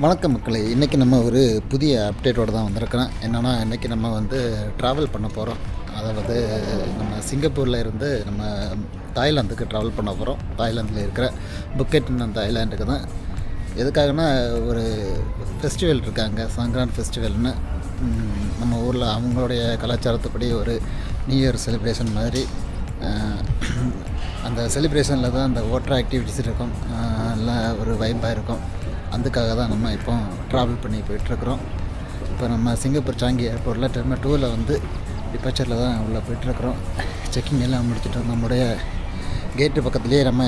வணக்கம் மக்களே, இன்றைக்கி நம்ம ஒரு புதிய அப்டேட்டோடு தான் வந்திருக்கிறோம். என்னென்னா இன்றைக்கி நம்ம வந்து ட்ராவல் பண்ண போகிறோம். அதாவது நம்ம சிங்கப்பூரில் இருந்து நம்ம தாய்லாந்துக்கு ட்ராவல் பண்ண போகிறோம். தாய்லாந்தில் இருக்கிற புக்கெட்னு அந்த ஐலாண்டுக்கு தான். எதுக்காகனா ஒரு ஃபெஸ்டிவல் இருக்காங்க, சங்கரான் ஃபெஸ்டிவல்னு. நம்ம ஊரில் அவங்களுடைய கலாச்சாரத்துப்படி ஒரு நியூ இயர் செலிப்ரேஷன் மாதிரி. அந்த செலிப்ரேஷனில் தான் அந்த வாட்டர் ஆக்டிவிட்டிஸ் இருக்கும், எல்லாம் ஒரு வைப்பாக இருக்கும். அதுக்காக தான் நம்ம இப்போ ட்ராவல் பண்ணி போயிட்டுருக்குறோம். இப்போ நம்ம சிங்கப்பூர் சாங்கி ஏர்போர்ட்டில் டெர்மினல் 2ல் வந்து டிபார்ச்சரில் தான் உள்ளே போயிட்டுருக்குறோம். செக்கிங் எல்லாம் முடிச்சுட்டோம். நம்மளுடைய கேட்டு பக்கத்துலேயே நம்ம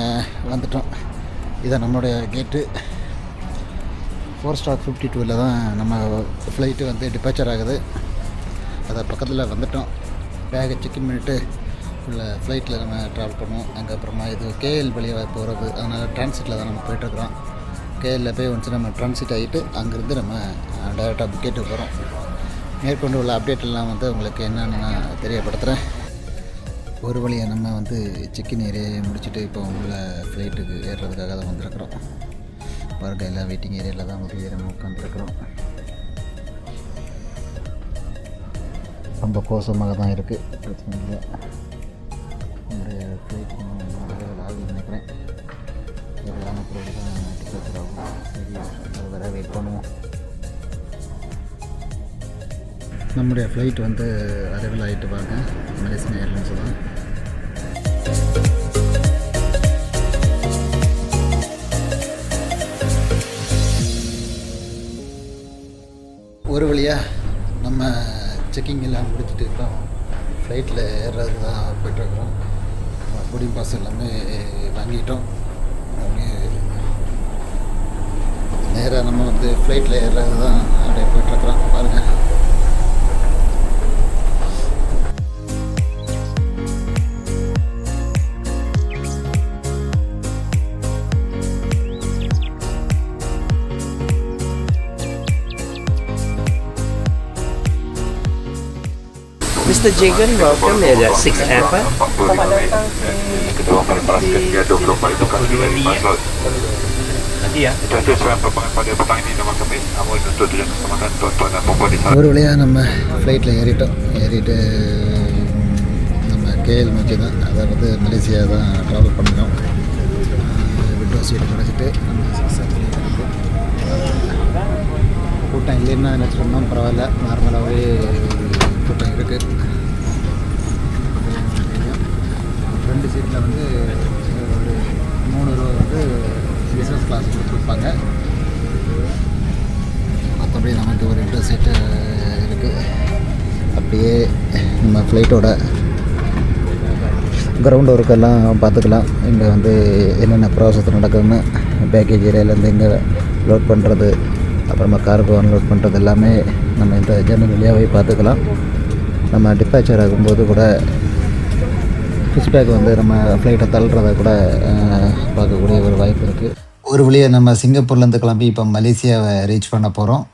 வந்துட்டோம். இதான் நம்மளுடைய கேட்டு. 4*52 தான் நம்ம ஃப்ளைட்டு வந்து டிபார்ச்சர் ஆகுது. அதை பக்கத்தில் வந்துட்டோம். பேகை செக்இன் பண்ணிவிட்டு உள்ள ஃப்ளைட்டில் நம்ம ட்ராவல் பண்ணுவோம். அதுக்கப்புறமா இது கேஎல் வழியாக போகிறது, அதனால் டிரான்சிட்டில் தான் நம்ம போய்ட்டுருக்குறோம். கேஎல்லில் போய் ஒன்ஸ் நம்ம ட்ரான்சிட் ஆகிட்டு அங்கேருந்து நம்ம டைரெக்டாக புக்கெட்டுக்கு போகிறோம். மேற்கொண்டு உள்ள அப்டேட்டெல்லாம் வந்து உங்களுக்கு என்னென்னு நான் தெரியப்படுத்துகிறேன். ஒரு வழியாக நம்ம வந்து செக்கின் ஏரியாவை முடிச்சுட்டு இப்போ உள்ள ஃப்ளைட்டுக்கு ஏறுறதுக்காக தான் வந்திருக்கிறோம். பாருங்கள், எல்லாம் வெயிட்டிங் ஏரியாவில் தான் ஒரு நம்ம உட்காந்துருக்குறோம். ரொம்ப கோசமாக தான் இருக்குது, பிரச்சனை இல்லை. நம்முடைய ஃப்ளைட் ஆகுதுன்னு நினைக்கிறேன். எவ்வளோ பொருள் தான் டிக்கெட் ஆகும். சரி, அது வர வெயிட் பண்ணுவோம். நம்முடைய ஃப்ளைட் வந்து அரைவல் ஆகிட்டு வாங்க. மலேசியன் ஏர்லைன்ஸ் தான். ஒரு வழியாக நம்ம செக்கிங் எல்லாம் முடிச்சுட்டு இப்போ ஃப்ளைட்டில் ஏறுறது தான் போய்ட்டுருக்குறோம். போர்டிங் பாஸ் எல்லாமே வாங்கிட்டோம். நேராக நம்ம வந்து ஃப்ளைட்டில் ஏறுறது தான் அப்படியே போய்ட்டுருக்குறோம். பாருங்கள், Mr. Jagan, welcome at 6 Airport. Kedua melepaskan dia 24 itu kali lagi slot. Nanti ya. Jadi saya perbankan pada petang ini nama kami. Amal untuk tujuan keselamatan tuan-tuan dan puan di sana. ஒரு வழியாக நம்ம ஃப்ளைட்டில் ஏறிட்டு நம்ம KL நோக்கி தான், அதாவது Malaysia தான் ட்ராவல் பண்ணினோம். விண்டோ சீட் கிடச்சிட்டு நம்ம 6 கூட்டம் இல்லைன்னா நினச்சிட்டோம்னா பரவாயில்ல, நார்மலாகவே கூட்டம் இருக்குது. ரெண்டு சீட்டில் வந்து ஒரு 3 ரூபா வந்து பிஸ்னஸ் கிளாஸ் கொடுத்துருப்பாங்க. மற்றபடி நமக்கு ஒரு 2 சீட்டு இருக்குது. அப்படியே நம்ம ஃப்ளைட்டோட கிரவுண்ட் ஒர்க்கெல்லாம் பார்த்துக்கலாம். இங்கே வந்து என்னென்ன ப்ராசஸ் நடக்குதுன்னு, பேக்கேஜ் ஏரியாவிலேருந்து இங்கே லோட் பண்ணுறது, அப்புறமா கார்கோ அன்லோட் பண்ணுறது எல்லாமே நம்ம இந்த ஜன்னல் வழியாகவே பார்த்துக்கலாம். நம்ம டிபார்ச்சர் ஆகும்போது கூட ஃபிஷ் பேக் வந்து நம்ம ஃப்ளைட்டை தள்ளுறதை கூட பார்க்கக்கூடிய ஒரு வாய்ப்பு இருக்குது. ஒரு வழியாக நம்ம சிங்கப்பூர்லேருந்து கிளம்பி இப்போ மலேசியாவை ரீச் பண்ண போகிறோம்.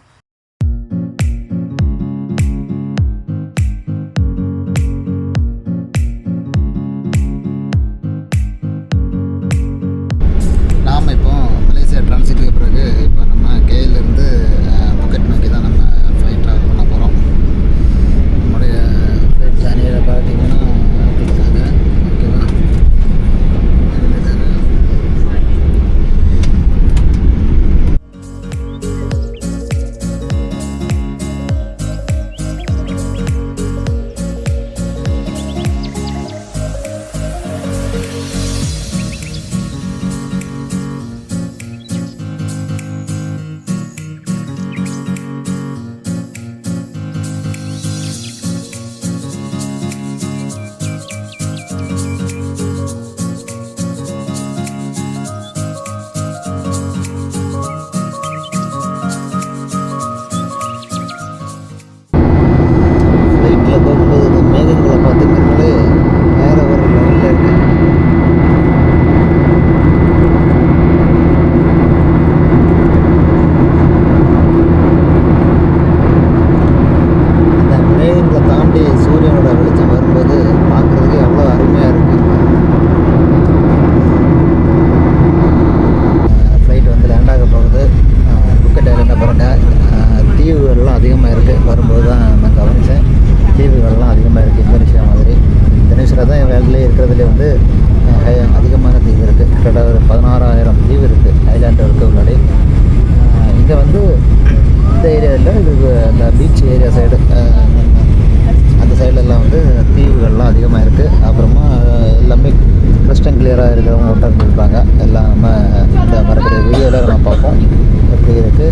நாம் இப்போ மலேசியா டிரான்சிட்டுக்கு பிறகு இப்போ நம்ம கேஎல்லேருந்து புக்கெட் நோக்கி தான் நம்ம ஃப்ளைட் ட்ராவல் பண்ண போகிறோம். நம்முடைய ஃப்ளைட் ஜேர்னியில் பார்த்தீங்கன்னா ஓகேவா, கவனித்தேன். தீவுகள்லாம் அதிகமாக இருக்குது இந்தோனேஷியா மாதிரி. இந்தோனேஷியாவில் தான் வேலையிலே இருக்கிறதுலே வந்து அதிகமான தீவு இருக்குது. கிட்டத்தட்ட ஒரு 16,000 தீவு இருக்குது ஐலாண்டு இருக்குது உள்ளாடி. இங்கே வந்து இந்த ஏரியாவில் இது இந்த பீச் ஏரியா சைடு அந்த சைட்லலாம் வந்து தீவுகள்லாம் அதிகமாக இருக்குது. அப்புறமா எல்லாமே கிறிஸ்டன் கிளியராக இருக்கிறவங்க ஓட்டம் இருப்பாங்க. எல்லாம் நம்ம இந்த வரக்கூடிய வீடியோவில் நம்ம பார்ப்போம் எப்படி இருக்குது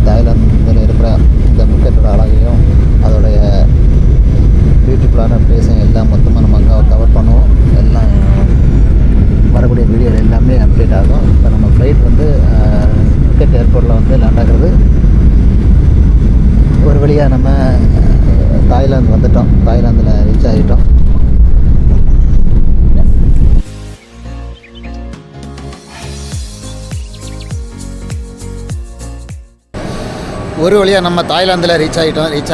தாய்லாந்தில் இருக்கிற இந்த முக்கியத்தோட அழகையும் அதோடைய பியூட்டிஃபுல்லான பிளேஸையும் எல்லாம் மொத்தமாக நம்ம கவர் பண்ணுவோம். எல்லாம் வரக்கூடிய வீடியோவில் எல்லாமே அப்டேட் ஆகும். இப்போ நம்ம ஃப்ளைட் வந்து முக்கெட் ஏர்போர்ட்டில் வந்து லேண்ட் ஆகிறது. ஒரு வழியாக நம்ம தாய்லாந்து வந்துட்டோம். தாய்லாந்தில் ரீச் ஆகிட்டோம். ஒரு வழியாக நம்ம தாய்லாந்தில் ரீச்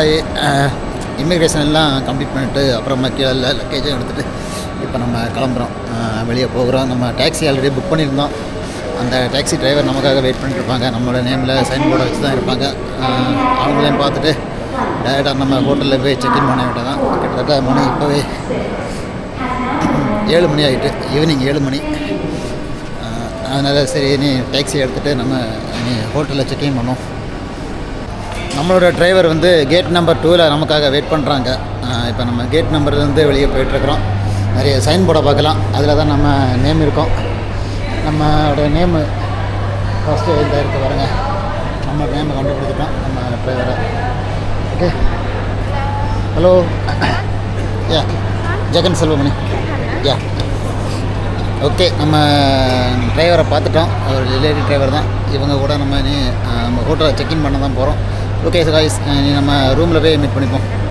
ஆகி இமிக்ரேஷன் எல்லாம் கம்ப்ளீட் பண்ணிவிட்டு அப்புறமா கீழே லக்கேஜும் எடுத்துகிட்டு இப்போ நம்ம கிளம்புறோம். வெளியே போகிறோம். நம்ம டாக்ஸி ஆல்ரெடி புக் பண்ணியிருந்தோம். அந்த டாக்ஸி டிரைவர் நமக்காக வெயிட் பண்ணிட்டு இருப்பாங்க. நம்மளோட நேமில் சைன் போர்டை வச்சு தான் இருப்பாங்க. அவங்களையும் பார்த்துட்டு டேரெக்டாக நம்ம ஹோட்டலில் போய் செக்இன் பண்ண வேண்டியது தான். கிட்டத்தட்ட மணி இப்போவே 7 மணி ஆகிட்டு, ஈவினிங் 7 மணி. அதனால் சரி நீ டாக்ஸி எடுத்துகிட்டு நம்ம ஹோட்டலில் செக்இன் பண்ணோம். நம்மளோட டிரைவர் வந்து கேட் நம்பர் 2ல் நமக்காக வெயிட் பண்ணுறாங்க. இப்போ நம்ம கேட் நம்பர்லேருந்து வெளியே போயிட்டுருக்குறோம். நிறைய சைன் போர்டை பார்க்கலாம். அதில் தான் நம்ம நேம் இருக்கோம். நம்மளோட நேமு ஃபஸ்ட்டு இந்த இருக்குது பாருங்க. நம்ம நேமை கண்டுபிடிச்சிட்டோம் நம்ம டிரைவரை. ஓகே, ஹலோ, யா ஜெகன் செல்வமணி, யா ஓகே. நம்ம டிரைவரை பார்த்துட்டோம். ஒரு லேடி டிரைவர் தான். இவங்க கூட நம்ம ஹோட்டலில் செக்இன் பண்ண தான் போகிறோம். ஓகே ஸோ காய்ஸ், நம்ம ரூமில் போய் மீட் பண்ணிப்போம்.